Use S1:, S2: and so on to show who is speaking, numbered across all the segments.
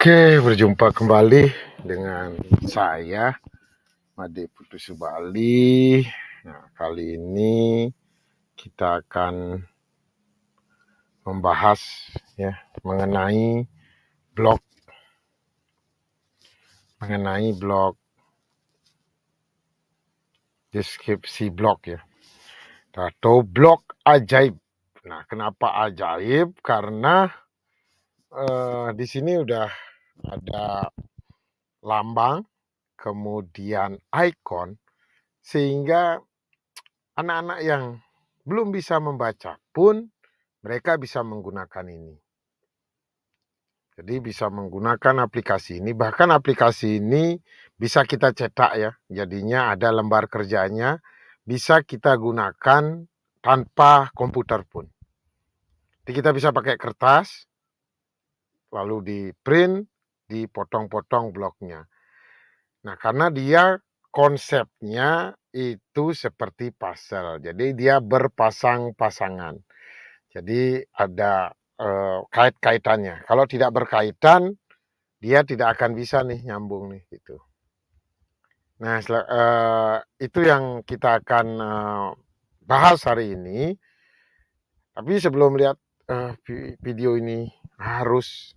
S1: Oke, berjumpa kembali dengan saya, Made Putu Subali. Nah, kali ini kita akan membahas ya mengenai blog deskripsi blog ya, atau blog ajaib. Nah, kenapa ajaib? Karena di sini udah ada lambang, kemudian icon, sehingga anak-anak yang belum bisa membaca pun mereka bisa menggunakan ini. Jadi bisa menggunakan aplikasi ini, bahkan aplikasi ini bisa kita cetak ya. Jadinya ada lembar kerjanya, bisa kita gunakan tanpa komputer pun. Jadi kita bisa pakai kertas, lalu di print, dipotong-potong bloknya. Nah, karena dia konsepnya itu seperti puzzle. Jadi dia berpasang-pasangan. Jadi ada kait-kaitannya. Kalau tidak berkaitan, dia tidak akan bisa nih nyambung nih gitu. Nah, itu yang kita akan bahas hari ini. Tapi sebelum lihat video ini harus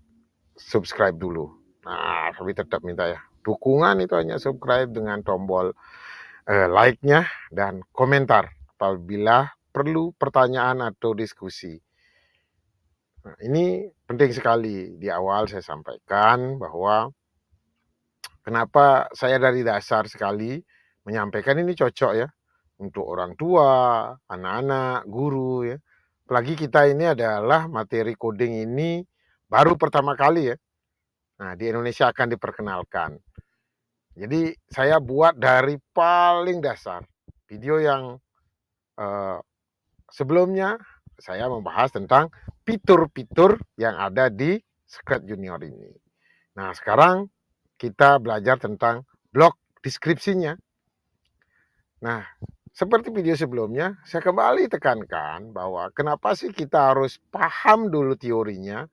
S1: subscribe dulu. Nah, tapi tetap minta ya dukungan, itu hanya subscribe dengan tombol like-nya dan komentar apabila perlu pertanyaan atau diskusi. Nah, ini penting sekali. Di awal saya sampaikan bahwa kenapa saya dari dasar sekali menyampaikan ini cocok ya untuk orang tua, anak-anak, guru ya. Apalagi kita ini adalah materi coding ini baru pertama kali ya. Nah, di Indonesia akan diperkenalkan. Jadi saya buat dari paling dasar. Video yang sebelumnya saya membahas tentang fitur-fitur yang ada di Scratch Junior ini. Nah, sekarang kita belajar tentang blok deskripsinya. Nah, seperti video sebelumnya, saya kembali tekankan bahwa kenapa sih kita harus paham dulu teorinya.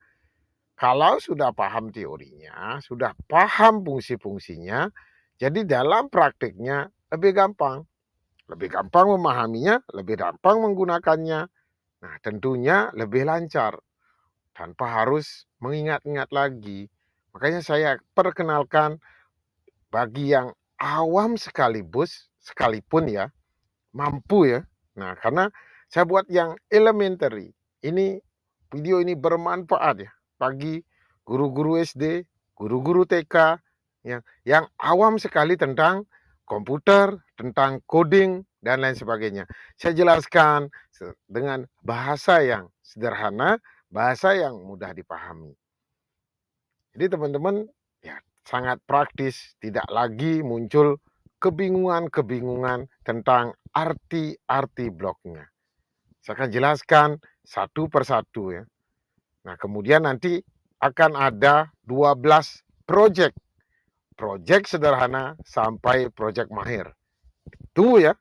S1: Kalau sudah paham teorinya, sudah paham fungsi-fungsinya, jadi dalam praktiknya lebih gampang. Lebih gampang memahaminya, lebih gampang menggunakannya. Nah, tentunya lebih lancar tanpa harus mengingat-ingat lagi. Makanya saya perkenalkan bagi yang awam sekalipun ya, mampu ya. Nah, karena saya buat yang elementary. Ini video ini bermanfaat ya bagi guru-guru SD, guru-guru TK yang awam sekali tentang komputer, tentang coding dan lain sebagainya. Saya jelaskan dengan bahasa yang sederhana, bahasa yang mudah dipahami. Jadi teman-teman ya sangat praktis, tidak lagi muncul kebingungan-kebingungan tentang arti-arti bloknya. Saya akan jelaskan satu persatu ya. Nah, kemudian nanti akan ada 12 project. Project sederhana sampai project mahir. Tunggu ya.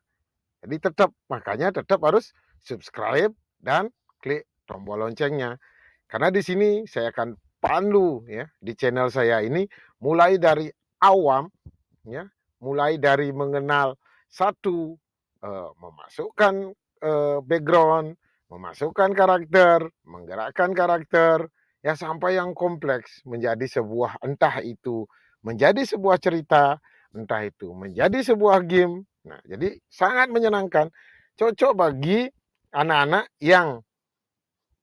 S1: Jadi makanya tetap harus subscribe dan klik tombol loncengnya. Karena di sini saya akan pandu ya di channel saya ini mulai dari awam ya, mulai dari mengenal satu memasukkan background, memasukkan karakter, menggerakkan karakter ya sampai yang kompleks menjadi sebuah entah itu menjadi sebuah cerita, entah itu menjadi sebuah game. Nah, jadi sangat menyenangkan, cocok bagi anak-anak yang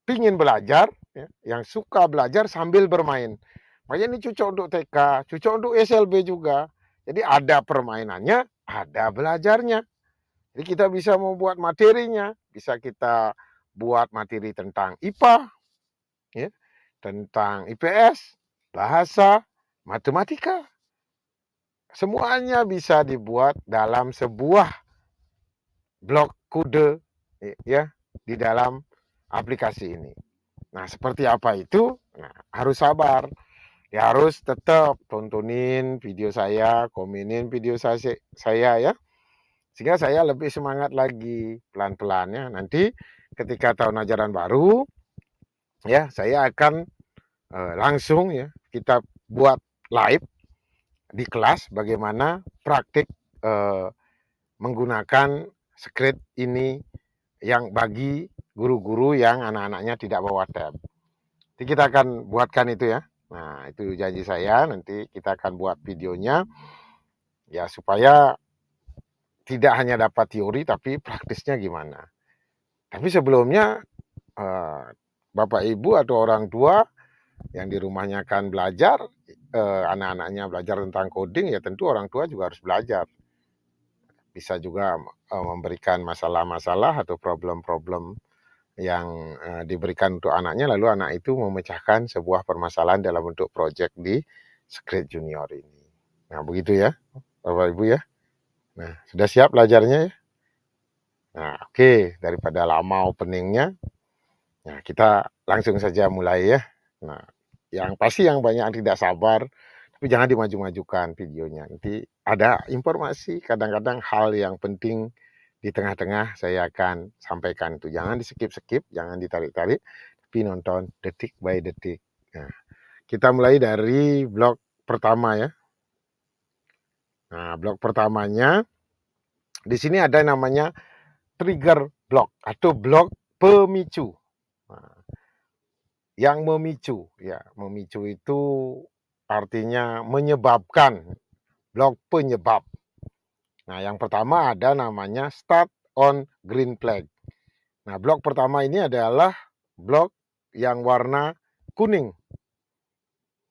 S1: ingin belajar, ya, yang suka belajar sambil bermain. Makanya ini cocok untuk TK, cocok untuk SLB juga. Jadi ada permainannya, ada belajarnya. Jadi kita bisa membuat materinya, bisa kita buat materi tentang IPA, ya, tentang IPS, bahasa, matematika. Semuanya bisa dibuat dalam sebuah blok kode ya di dalam aplikasi ini. Nah, seperti apa itu? Nah, harus sabar. Ya harus tetap tontonin video saya, komenin video saya ya. Sehingga saya lebih semangat lagi pelan-pelan ya. Nanti ketika tahun ajaran baru ya, saya akan langsung ya kita buat live di kelas bagaimana praktik menggunakan script ini yang bagi guru-guru yang anak-anaknya tidak bawa tab. Nanti kita akan buatkan itu ya. Nah, itu janji saya, nanti kita akan buat videonya ya supaya tidak hanya dapat teori tapi praktisnya gimana. Tapi sebelumnya Bapak Ibu atau orang tua yang di rumahnya akan belajar, anak-anaknya belajar tentang coding, ya tentu orang tua juga harus belajar. Bisa juga memberikan masalah-masalah atau problem-problem yang diberikan untuk anaknya, lalu anak itu memecahkan sebuah permasalahan dalam bentuk proyek di Secret Junior ini. Nah, begitu ya, Bapak Ibu ya. Nah, sudah siap belajarnya ya? Nah, oke, daripada lama openingnya, nah kita langsung saja mulai ya. Nah, yang pasti yang banyak yang tidak sabar, tapi jangan dimaju-majukan videonya. Nanti ada informasi, kadang-kadang hal yang penting di tengah-tengah saya akan sampaikan itu. Jangan di-skip-skip, jangan ditarik-tarik, tapi nonton detik by detik. Nah, kita mulai dari blok pertama ya. Nah, blok pertamanya di sini ada namanya trigger block atau blok pemicu. Nah, yang memicu, ya, memicu itu artinya menyebabkan, blok penyebab. Nah, yang pertama ada namanya start on green flag. Nah, blok pertama ini adalah blok yang warna kuning.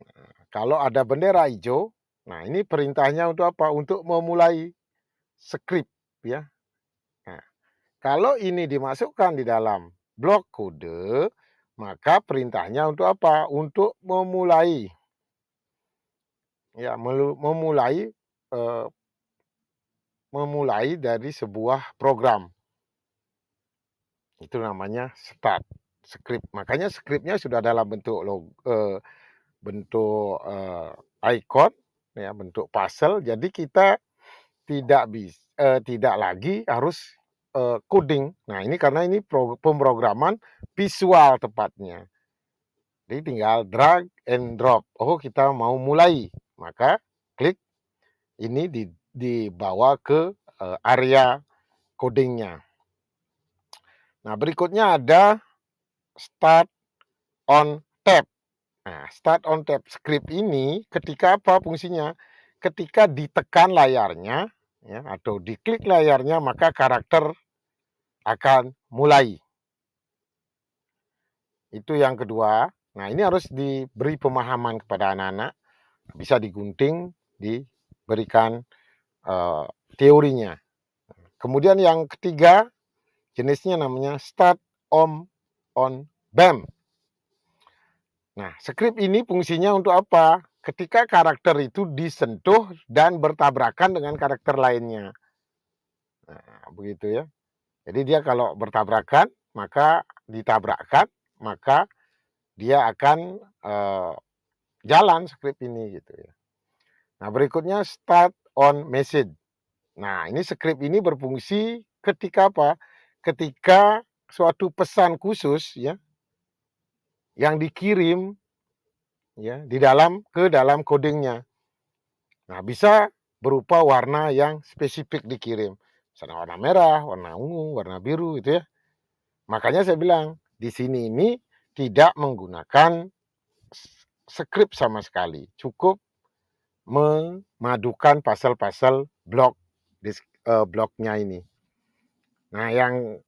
S1: Nah, kalau ada bendera hijau, nah ini perintahnya untuk apa? Untuk memulai script ya. Nah, kalau ini dimasukkan di dalam blok kode, maka perintahnya untuk apa? Untuk memulai ya, memulai dari sebuah program. Itu namanya start script. Makanya scriptnya sudah dalam bentuk icon ya, bentuk puzzle. Jadi kita tidak lagi harus coding. Nah, ini karena ini pemrograman visual tepatnya. Jadi tinggal drag and drop. Oh, kita mau mulai. Maka klik ini dibawa ke area codingnya. Nah, berikutnya ada start on tab. Nah, start on tab script ini ketika apa fungsinya? Ketika ditekan layarnya ya, atau diklik layarnya, maka karakter akan mulai. Itu yang kedua. Nah, ini harus diberi pemahaman kepada anak-anak. Bisa digunting, diberikan teorinya. Kemudian yang ketiga, jenisnya namanya start on BAM. Nah, script ini fungsinya untuk apa? Ketika karakter itu disentuh dan bertabrakan dengan karakter lainnya. Nah, begitu ya. Jadi dia kalau bertabrakan, maka ditabrakkan, maka dia akan jalan script ini gitu ya. Nah, berikutnya start on message. Nah, ini script ini berfungsi ketika apa? Ketika suatu pesan khusus ya yang dikirim ya ke dalam codingnya. Nah, bisa berupa warna yang spesifik dikirim. Misalnya warna merah, warna ungu, warna biru gitu ya. Makanya saya bilang di sini ini tidak menggunakan script sama sekali. Cukup memadukan pasal-pasal bloknya ini. Nah, yang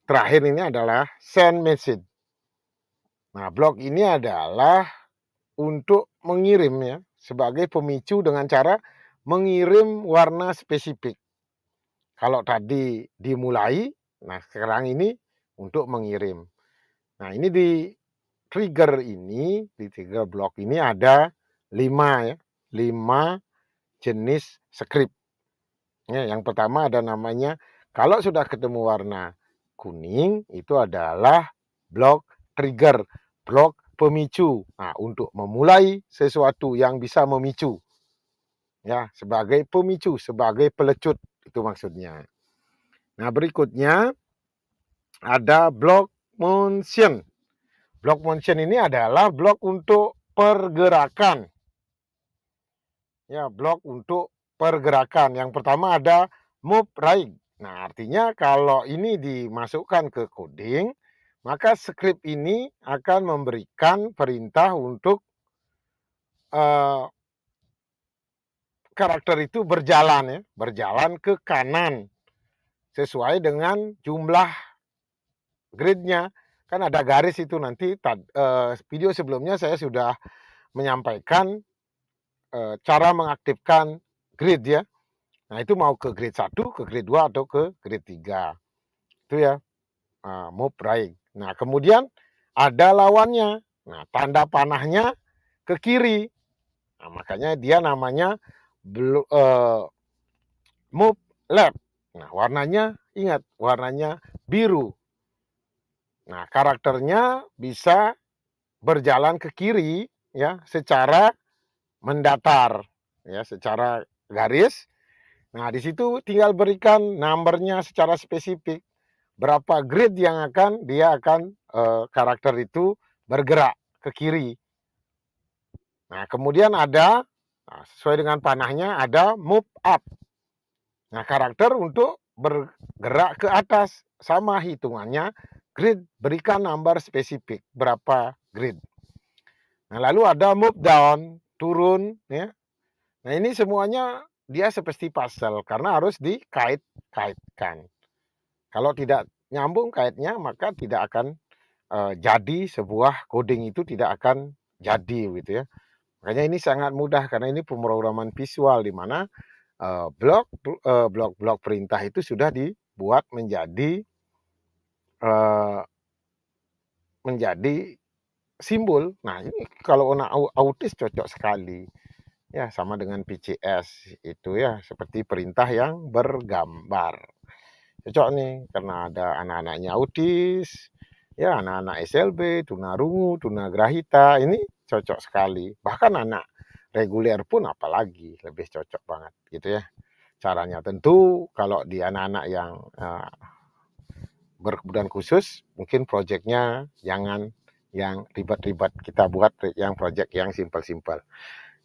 S1: terakhir ini adalah send message. Nah, blok ini adalah untuk mengirim ya, sebagai pemicu dengan cara mengirim warna spesifik. Kalau tadi dimulai, nah sekarang ini untuk mengirim. Nah, ini di trigger blok ini ada 5 ya, 5 jenis script. Ya, yang pertama ada namanya, kalau sudah ketemu warna kuning, itu adalah blok trigger, blok pemicu. Nah, untuk memulai sesuatu yang bisa memicu. Ya, sebagai pemicu, sebagai pelecut, itu maksudnya. Nah, berikutnya ada blok motion. Blok motion ini adalah blok untuk pergerakan. Ya, blok untuk pergerakan. Yang pertama ada move right. Nah, artinya kalau ini dimasukkan ke coding, maka script ini akan memberikan perintah untuk eee, karakter itu berjalan ya, berjalan ke kanan sesuai dengan jumlah grid-nya. Kan ada garis itu nanti video sebelumnya saya sudah menyampaikan, cara mengaktifkan grid ya. Nah, itu mau ke grade 1, ke grade 2, atau ke grade 3. Itu ya, move right. Nah, kemudian ada lawannya. Nah, tanda panahnya ke kiri. Nah, makanya dia namanya move left. Nah, warnanya ingat, warnanya biru. Nah, karakternya bisa berjalan ke kiri ya secara mendatar ya, secara garis. Nah, di situ tinggal berikan numbernya secara spesifik. Berapa grid yang dia akan karakter itu bergerak ke kiri. Nah, kemudian ada sesuai dengan panahnya ada move up. Nah, karakter untuk bergerak ke atas sama hitungannya grid, berikan number spesifik berapa grid. Nah, lalu ada move down, turun ya. Nah, ini semuanya dia seperti puzzle karena harus dikait-kaitkan. Kalau tidak nyambung kaitnya maka tidak akan jadi sebuah coding, itu tidak akan jadi gitu ya. Makanya ini sangat mudah karena ini pemrograman visual di mana blok-blok perintah itu sudah dibuat uh, menjadi simbol. Nah, ini kalau anak autis cocok sekali. Ya, sama dengan PCS itu ya, seperti perintah yang bergambar. Cocok nih karena ada anak-anaknya autis, ya anak-anak SLB, tunarungu, tunagrahita, ini cocok sekali. Bahkan anak reguler pun apalagi lebih cocok banget gitu ya. Caranya tentu kalau di anak-anak yang berkebutuhan khusus, mungkin proyeknya jangan yang ribet-ribet, kita buat yang proyek yang simpel-simpel.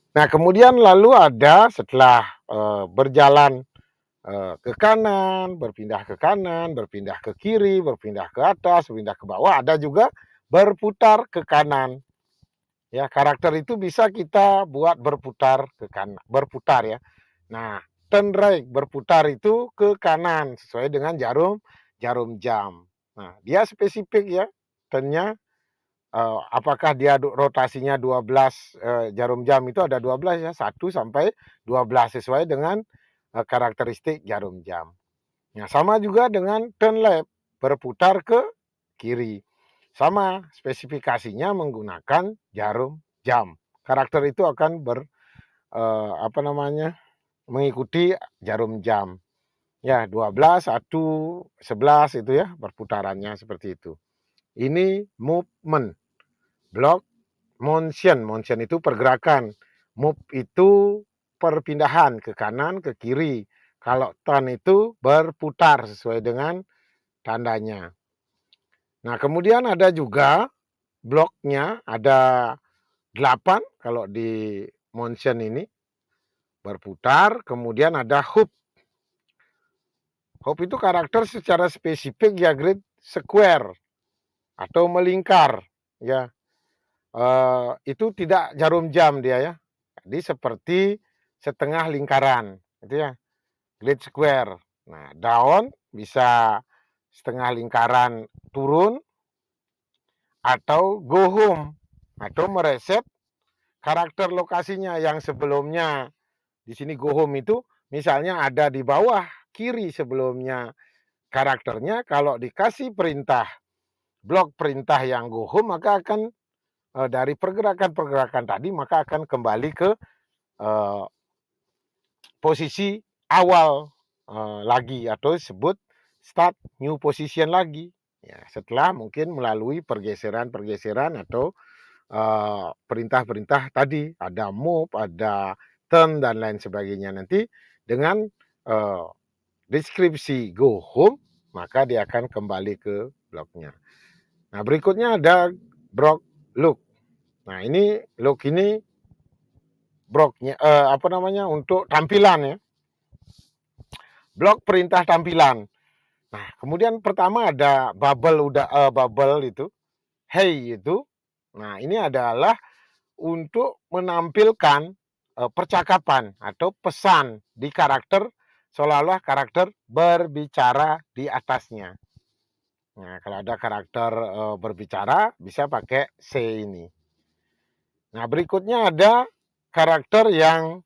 S1: Nah, kemudian lalu ada setelah berjalan ke kanan, berpindah ke kanan, berpindah ke kiri, berpindah ke atas, berpindah ke bawah, ada juga berputar ke kanan. Ya, karakter itu bisa kita buat berputar ke kanan, berputar ya. Nah, turn right, berputar itu ke kanan sesuai dengan jarum jam. Nah, dia spesifik ya, turnnya apakah dia rotasinya 12 jarum jam itu ada 12 ya, 1 sampai 12 sesuai dengan karakteristik jarum jam. Nah, sama juga dengan turn left, berputar ke kiri. Sama, spesifikasinya menggunakan jarum jam. Karakter itu akan mengikuti jarum jam. Ya, 12, 1, 11 itu ya perputarannya seperti itu. Ini movement. Block motion. Motion itu pergerakan. Move itu perpindahan ke kanan, ke kiri. Kalau turn itu berputar sesuai dengan tandanya. Nah, kemudian ada juga bloknya, ada 8 kalau di motion ini berputar, kemudian ada hoop. Hoop itu karakter secara spesifik ya grid square atau melingkar ya. Itu tidak jarum jam dia ya. Jadi seperti setengah lingkaran itu ya. Grid square. Nah, down bisa setengah lingkaran turun atau go home atau mereset karakter lokasinya yang sebelumnya. Di sini go home itu misalnya ada di bawah kiri sebelumnya karakternya, kalau dikasih perintah blok perintah yang go home maka akan dari pergerakan-pergerakan tadi maka akan kembali ke posisi awal lagi atau disebut start new position lagi. Ya, setelah mungkin melalui pergeseran-pergeseran atau perintah-perintah tadi, ada move, ada turn dan lain sebagainya. Nanti dengan deskripsi go home, maka dia akan kembali ke bloknya. Nah, berikutnya ada block look. Nah, ini look ini untuk tampilan ya. Blok perintah tampilan. Nah, kemudian pertama ada bubble itu, hey itu. Nah, ini adalah untuk menampilkan percakapan atau pesan di karakter seolah-olah karakter berbicara di atasnya. Nah, kalau ada karakter berbicara bisa pakai say ini. Nah, berikutnya ada karakter yang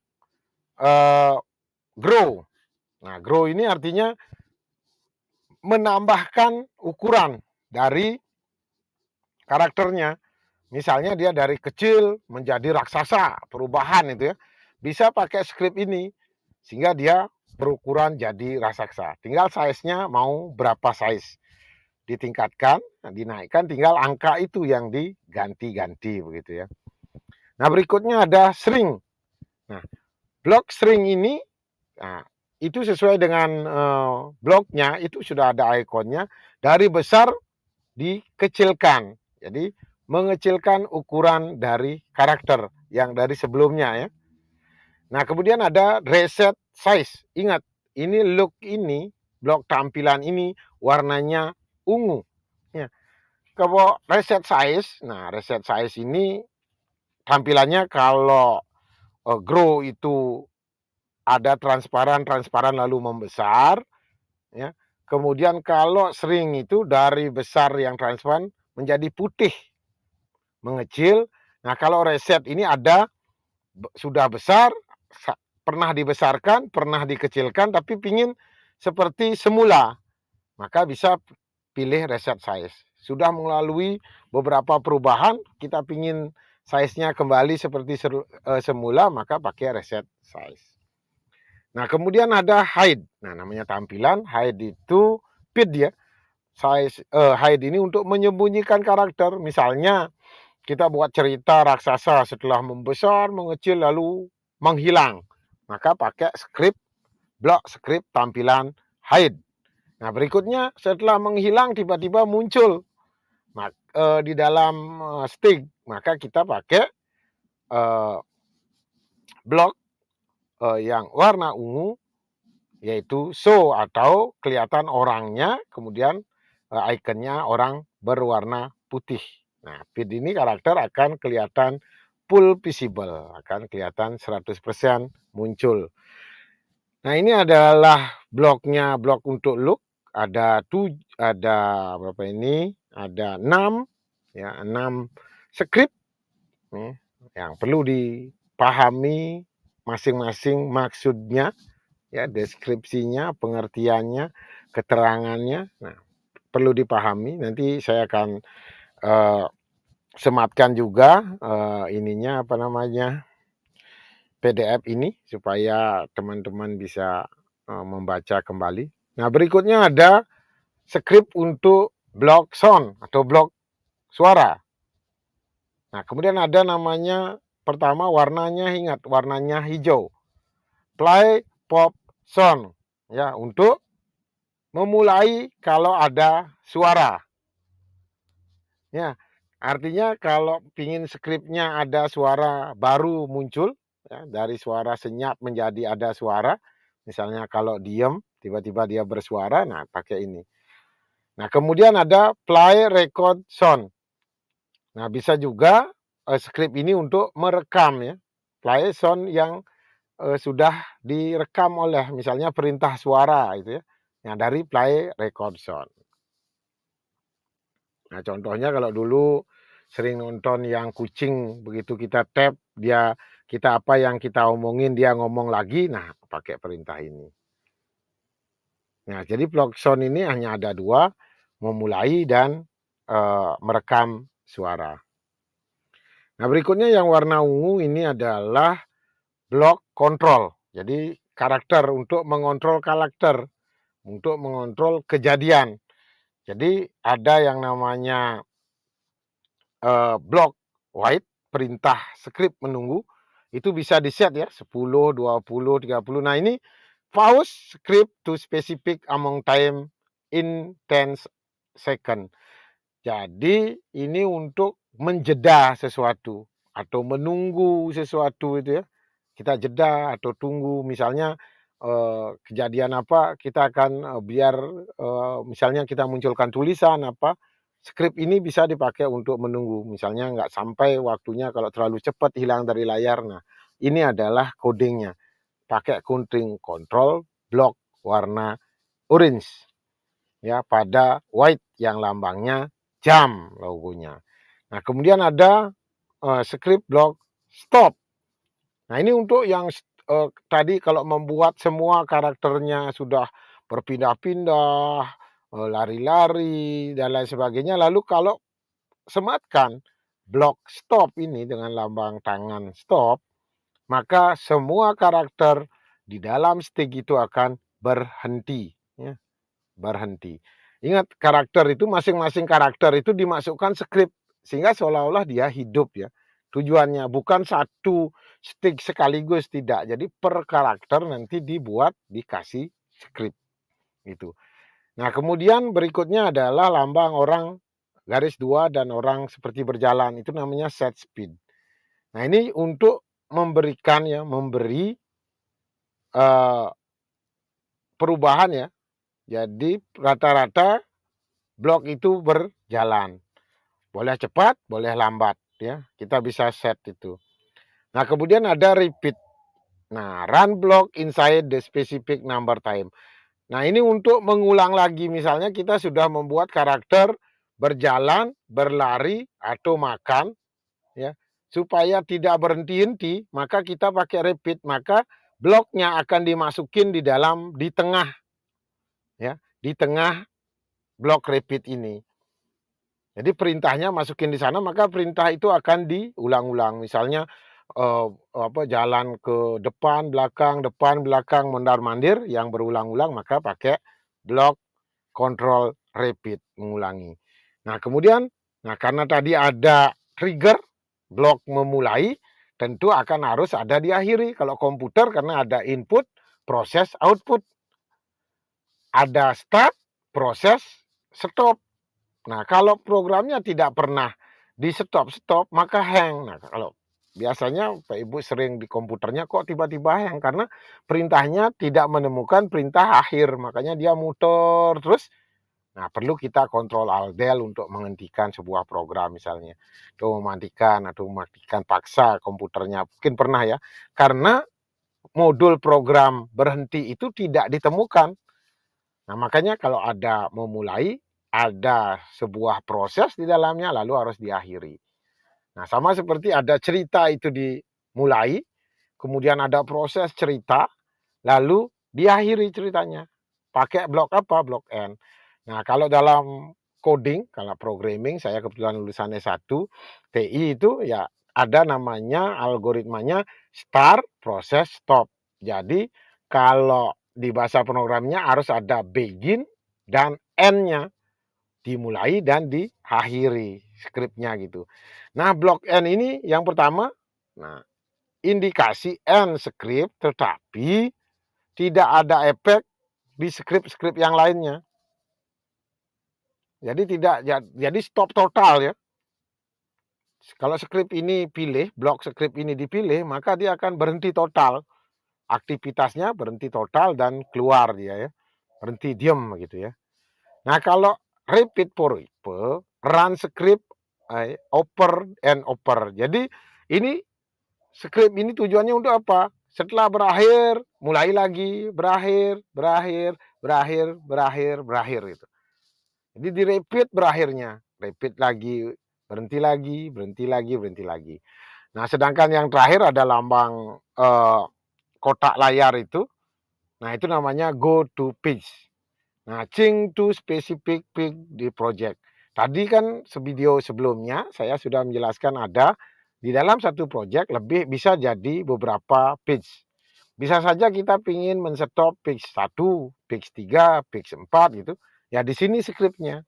S1: grow. Nah, grow ini artinya menambahkan ukuran dari karakternya. Misalnya dia dari kecil menjadi raksasa, perubahan itu ya. Bisa pakai script ini sehingga dia berukuran jadi raksasa. Tinggal size-nya mau berapa size. Ditingkatkan, dinaikkan, tinggal angka itu yang diganti-ganti begitu ya. Nah, berikutnya ada string. Nah, blok string ini itu sesuai dengan bloknya, itu sudah ada ikonnya. Dari besar dikecilkan. Jadi mengecilkan ukuran dari karakter yang dari sebelumnya ya. Nah, kemudian ada reset size. Ingat, ini look ini, blok tampilan ini warnanya ungu. Ya. Kalau reset size, nah reset size ini tampilannya kalau grow itu ada transparan lalu membesar ya. Kemudian kalau shrink itu dari besar yang transparan menjadi putih, mengecil. Nah, kalau reset ini ada sudah besar, pernah dibesarkan, pernah dikecilkan, tapi pingin seperti semula, maka bisa pilih reset size. Sudah melalui beberapa perubahan, kita pingin size-nya kembali seperti semula, maka pakai reset size. Nah, kemudian ada hide. Nah, namanya tampilan, hide itu hide ya. Hide ini untuk menyembunyikan karakter. Misalnya kita buat cerita raksasa setelah membesar, mengecil, lalu menghilang. Maka pakai blok script tampilan hide. Nah, berikutnya setelah menghilang tiba-tiba muncul di dalam stick, maka kita pakai blok yang warna ungu, yaitu show atau kelihatan orangnya, kemudian ikonnya orang berwarna putih. Nah, feed ini karakter akan kelihatan full visible, akan kelihatan 100% muncul. Nah, ini adalah bloknya, blok untuk look. Ada berapa ini? Ada 6 ya, 6 script yang perlu dipahami masing-masing maksudnya ya, deskripsinya, pengertiannya, keterangannya. Nah, perlu dipahami. Nanti saya akan sematkan juga PDF ini supaya teman-teman bisa membaca kembali. Nah, berikutnya ada skrip untuk blok sound atau blok suara. Nah, kemudian ada namanya pertama warnanya, ingat warnanya hijau. Play pop sound ya, untuk memulai kalau ada suara. Ya, artinya kalau pingin skripnya ada suara baru muncul, ya, dari suara senyap menjadi ada suara. Misalnya kalau diem, tiba-tiba dia bersuara, nah pakai ini. Nah, kemudian ada play record sound. Nah, bisa juga skrip ini untuk merekam ya. Play sound yang sudah direkam oleh misalnya perintah suara itu ya. Nah, dari play record sound. Nah, contohnya kalau dulu sering nonton yang kucing, begitu kita tap, kita apa yang kita omongin, dia ngomong lagi, nah pakai perintah ini. Nah, jadi block sound ini hanya ada 2, memulai dan merekam suara. Nah, berikutnya yang warna ungu ini adalah block control. Jadi karakter, untuk mengontrol karakter, untuk mengontrol kejadian. Jadi ada yang namanya blok white, perintah script menunggu, itu bisa di-set ya, 10, 20, 30. Nah, ini pause script to specific amount time in 10 second. Jadi ini untuk menjeda sesuatu atau menunggu sesuatu itu ya. kita jeda atau tunggu misalnya, kejadian apa kita akan, biar, misalnya kita munculkan tulisan apa, skrip ini bisa dipakai untuk menunggu misalnya nggak sampai waktunya kalau terlalu cepat hilang dari layar. Nah, ini adalah coding-nya, pakai coding control block warna orange ya pada white yang lambangnya jam logonya. Nah, kemudian ada, script block stop. Nah, ini untuk yang tadi kalau membuat semua karakternya sudah berpindah-pindah, lari-lari dan lain sebagainya, lalu kalau sematkan blok stop ini dengan lambang tangan stop, maka semua karakter di dalam stick itu akan berhenti, ya, berhenti. Ingat karakter itu masing-masing karakter itu dimasukkan skrip sehingga seolah-olah dia hidup ya. Tujuannya bukan satu stick sekaligus tidak. Jadi per karakter nanti dibuat dikasih skrip gitu. Nah, kemudian berikutnya adalah lambang orang garis 2 dan orang seperti berjalan itu namanya set speed. Nah, ini untuk memberikan ya, memberi uh, perubahan ya. Jadi rata-rata blok itu berjalan. Boleh cepat, boleh lambat ya. Kita bisa set itu. Nah, kemudian ada repeat. Nah, run block inside the specific number time. Nah, ini untuk mengulang lagi misalnya kita sudah membuat karakter berjalan, berlari atau makan ya. Supaya tidak berhenti-henti, maka kita pakai repeat, maka bloknya akan dimasukin di tengah ya, di tengah blok repeat ini. Jadi perintahnya masukin di sana, maka perintah itu akan diulang-ulang. Misalnya, jalan ke depan, belakang, mondar-mandir yang berulang-ulang, maka pakai blok control repeat, mengulangi. Nah, kemudian, karena tadi ada trigger, blok memulai, tentu akan harus ada diakhiri. Kalau komputer karena ada input, proses, output. Ada start, proses, stop. Nah, kalau programnya tidak pernah di-stop-stop, maka hang. Nah, kalau biasanya Pak Ibu sering di komputernya kok tiba-tiba hang, karena perintahnya tidak menemukan perintah akhir, makanya dia muter terus. Nah, perlu kita kontrol Alt Del untuk menghentikan sebuah program misalnya, atau mematikan paksa komputernya, mungkin pernah ya, karena modul program berhenti itu tidak ditemukan. Nah, makanya kalau ada memulai, ada sebuah proses di dalamnya, lalu harus diakhiri. Nah, sama seperti ada cerita itu dimulai, kemudian ada proses cerita, lalu diakhiri ceritanya. Pakai blok apa? Blok N. Nah, kalau dalam coding, kalau programming, saya kebetulan lulusan S1, TI itu ya ada namanya algoritmanya start, proses, stop. Jadi kalau di bahasa programnya harus ada begin dan end-nya, dimulai dan diakhiri skripnya gitu. Nah, blok N ini yang pertama, nah indikasi end script tetapi tidak ada efek di skrip-skrip yang lainnya. Jadi jadi stop total ya. Kalau skrip ini pilih, blok skrip ini dipilih, maka dia akan berhenti total. Aktivitasnya berhenti total dan keluar dia ya. Berhenti diam gitu ya. Nah, kalau repeat poripe, run script, oper and oper. Jadi ini skrip ini tujuannya untuk apa? Setelah berakhir, mulai lagi, berakhir, berakhir, berakhir, berakhir, berakhir gitu. Jadi di-repeat berakhirnya, repeat lagi, berhenti lagi, berhenti lagi, berhenti lagi. Nah, sedangkan yang terakhir ada lambang, kotak layar itu, nah itu namanya go to page. Nah, change to specific page di project. Tadi kan video sebelumnya saya sudah menjelaskan ada di dalam satu project lebih bisa jadi beberapa page. Bisa saja kita ingin men-stop page 1, page 3, page 4 gitu. Ya di sini skripnya.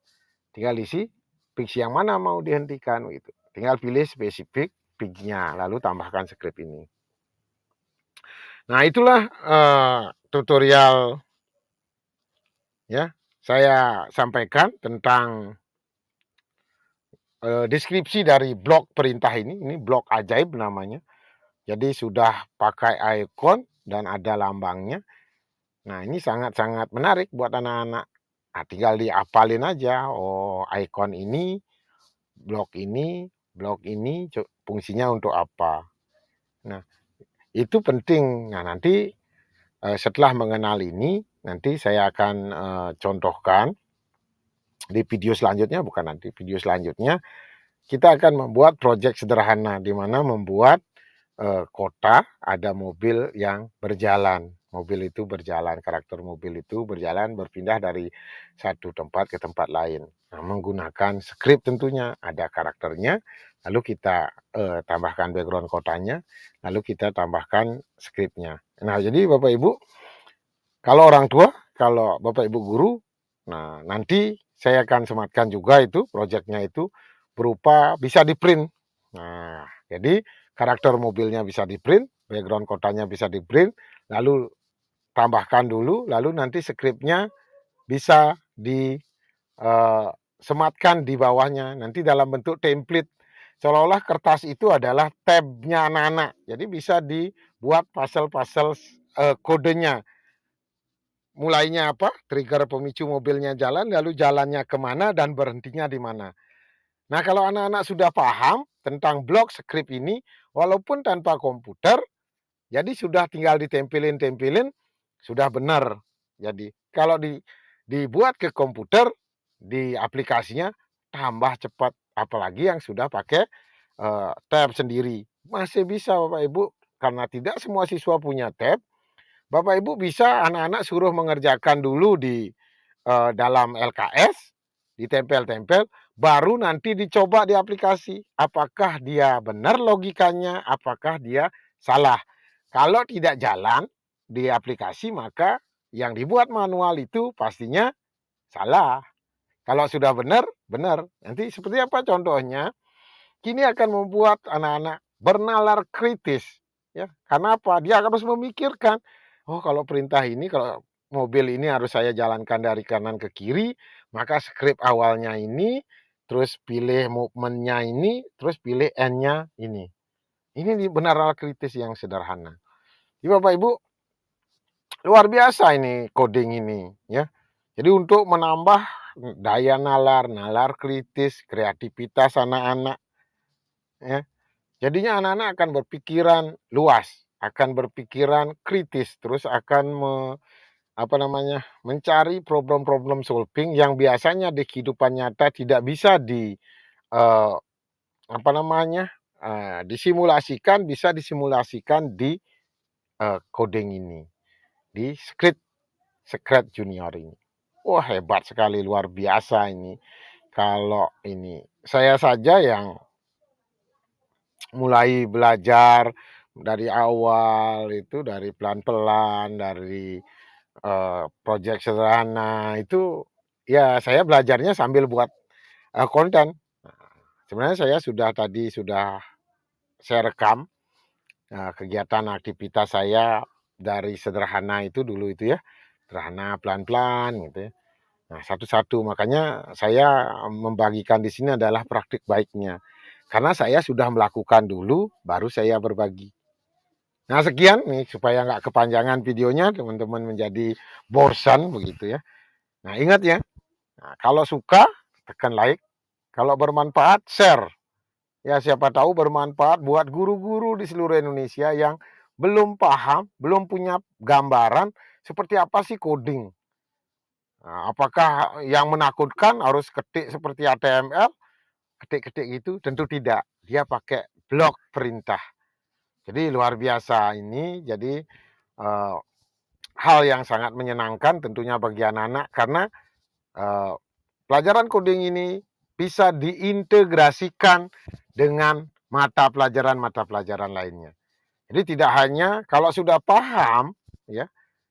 S1: Tinggal isi page yang mana mau dihentikan gitu. Tinggal pilih spesifik page-nya lalu tambahkan skrip ini. Nah, itulah tutorial ya saya sampaikan tentang deskripsi dari blok perintah ini blok ajaib namanya. Jadi sudah pakai icon dan ada lambangnya. Nah, ini sangat-sangat menarik buat anak-anak. Nah, tinggal dihafalin aja, oh icon ini, blok ini fungsinya untuk apa. Nah, itu penting. Nah, nanti setelah mengenal ini, nanti saya akan contohkan di video selanjutnya, bukan nanti, video selanjutnya kita akan membuat proyek sederhana di mana membuat kota ada mobil yang berjalan. Mobil itu berjalan, karakter mobil itu berjalan berpindah dari satu tempat ke tempat lain. Nah, menggunakan skrip tentunya, ada karakternya, lalu kita tambahkan background kotanya, lalu kita tambahkan skripnya. Nah, jadi Bapak Ibu, kalau orang tua, kalau Bapak Ibu guru, nah nanti saya akan sematkan juga itu proyeknya itu berupa bisa di-print. Nah, jadi karakter mobilnya bisa di-print, background kotanya bisa di-print, lalu tambahkan dulu, lalu nanti skripnya bisa sematkan di bawahnya, nanti dalam bentuk template. Seolah-olah kertas itu adalah tab-nya anak-anak. Jadi bisa dibuat puzzle-puzzle kodenya. Mulainya apa, trigger pemicu mobilnya jalan, lalu jalannya kemana dan berhentinya di mana. Nah, kalau anak-anak sudah paham tentang blok skrip ini, walaupun tanpa komputer, jadi sudah tinggal ditempelin-tempelin, sudah benar. Jadi, kalau dibuat ke komputer, di aplikasinya, tambah cepat. Apalagi yang sudah pakai tab sendiri. Masih bisa Bapak Ibu, karena tidak semua siswa punya tab, Bapak Ibu bisa anak-anak suruh mengerjakan dulu di dalam LKS, ditempel-tempel, baru nanti dicoba di aplikasi. Apakah dia benar logikanya, apakah dia salah. Kalau tidak jalan di aplikasi, maka yang dibuat manual itu pastinya salah. Kalau sudah benar, benar. Nanti seperti apa contohnya? Kini akan membuat anak-anak bernalar kritis. Ya, karena apa? Dia harus memikirkan, oh kalau perintah ini, kalau mobil ini harus saya jalankan dari kanan ke kiri, maka skrip awalnya ini, terus pilih movementnya ini, terus pilih end-nya ini. Ini benar-benar kritis yang sederhana. Jadi Bapak Ibu, luar biasa ini coding ini, ya. Jadi untuk menambah daya nalar, nalar kritis, kreativitas anak-anak, ya. Jadinya anak-anak akan berpikiran luas, akan berpikiran kritis, terus akan mencari problem-problem solving yang biasanya di kehidupan nyata tidak bisa eee, disimulasikan, bisa disimulasikan di coding ini, di Scratch Junior ini. Wah, hebat sekali, luar biasa ini. Kalau ini, saya saja yang mulai belajar dari awal itu, dari pelan-pelan, dari projek sederhana itu, ya saya belajarnya sambil buat konten. Sebenarnya saya sudah saya rekam kegiatan aktivitas saya dari sederhana itu dulu itu ya, sederhana pelan-pelan gitu ya. Nah, satu-satu, makanya saya membagikan di sini adalah praktik baiknya. Karena saya sudah melakukan dulu, baru saya berbagi. Nah, sekian nih supaya nggak kepanjangan videonya, teman-teman menjadi bosan begitu ya. Nah, ingat ya, nah, kalau suka tekan like, kalau bermanfaat share. Ya, siapa tahu bermanfaat buat guru-guru di seluruh Indonesia yang belum paham, belum punya gambaran seperti apa sih coding. Nah, apakah yang menakutkan harus ketik seperti HTML, ketik-ketik gitu? Tentu tidak. Dia pakai blok perintah. Jadi luar biasa ini. Jadi eh, hal yang sangat menyenangkan tentunya bagi anak-anak karena eh, pelajaran coding ini bisa diintegrasikan dengan mata pelajaran lainnya. Jadi tidak hanya kalau sudah paham, ya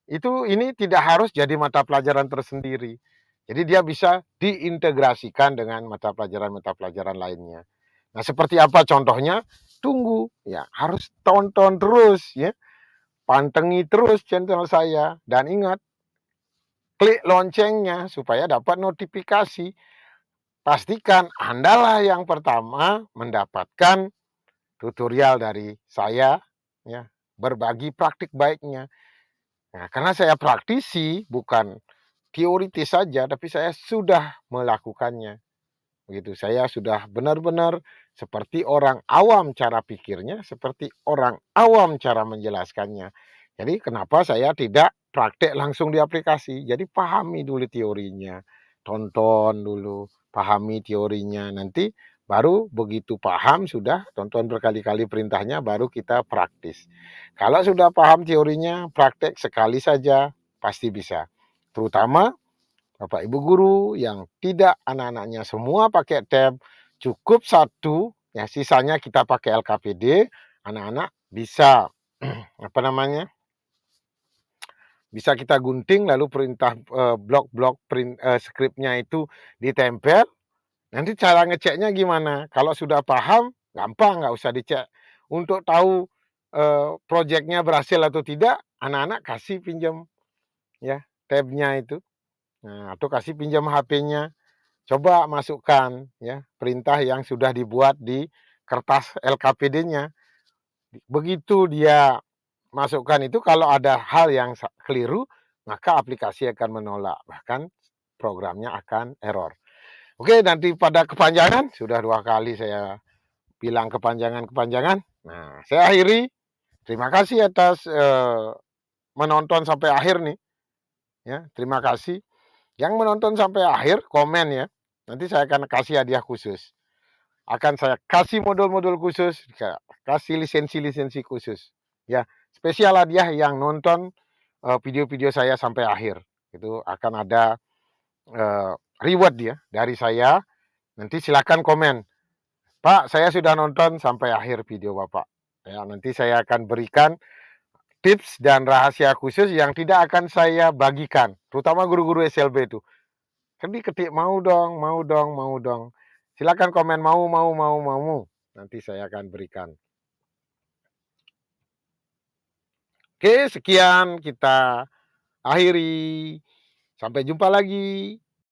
S1: itu ini tidak harus jadi mata pelajaran tersendiri. Jadi dia bisa diintegrasikan dengan mata pelajaran lainnya. Nah, seperti apa contohnya? Tunggu, ya harus tonton terus, ya pantengin terus channel saya dan ingat klik loncengnya supaya dapat notifikasi. Pastikan Andalah yang pertama mendapatkan tutorial dari saya ya, berbagi praktik baiknya. Nah, karena saya praktisi, bukan teoritis saja, tapi saya sudah melakukannya. Begitu, saya sudah benar-benar seperti orang awam cara pikirnya, seperti orang awam cara menjelaskannya. Jadi kenapa saya tidak praktek langsung di aplikasi? Jadi pahami dulu teorinya, tonton dulu, pahami teorinya. Nanti baru begitu paham sudah, tonton berkali-kali perintahnya, baru kita praktis. Kalau sudah paham teorinya, praktek sekali saja pasti bisa. Terutama Bapak Ibu guru yang tidak anak-anaknya semua pakai tab, cukup satu, ya sisanya kita pakai LKPD, anak-anak bisa apa namanya, bisa kita gunting lalu perintah blok-blok skripnya itu ditempel. Nanti cara ngeceknya gimana? Kalau sudah paham, gampang, nggak usah dicek. Untuk tahu proyeknya berhasil atau tidak, anak-anak kasih pinjam ya tabnya itu. Nah, atau kasih pinjam HP-nya. Coba masukkan ya perintah yang sudah dibuat di kertas LKPD-nya. Begitu dia masukkan itu, kalau ada hal yang keliru, maka aplikasi akan menolak, bahkan programnya akan error. Oke, nanti pada kepanjangan, sudah 2 kali saya bilang kepanjangan-kepanjangan. Nah, saya akhiri. Terima kasih atas menonton sampai akhir nih ya. Terima kasih. Yang menonton sampai akhir komen ya. Nanti saya akan kasih hadiah khusus. Akan saya kasih modul-modul khusus, kasih lisensi-lisensi khusus. Ya, spesial hadiah yang nonton video-video saya sampai akhir. Itu akan ada reward ya dari saya. Nanti silakan komen. Pak, saya sudah nonton sampai akhir video Bapak. Ya, nanti saya akan berikan tips dan rahasia khusus yang tidak akan saya bagikan, terutama guru-guru SLB itu. Ketik mau dong, mau dong, mau dong. Silakan komen mau. Nanti saya akan berikan. Oke, sekian kita akhiri. Sampai jumpa lagi.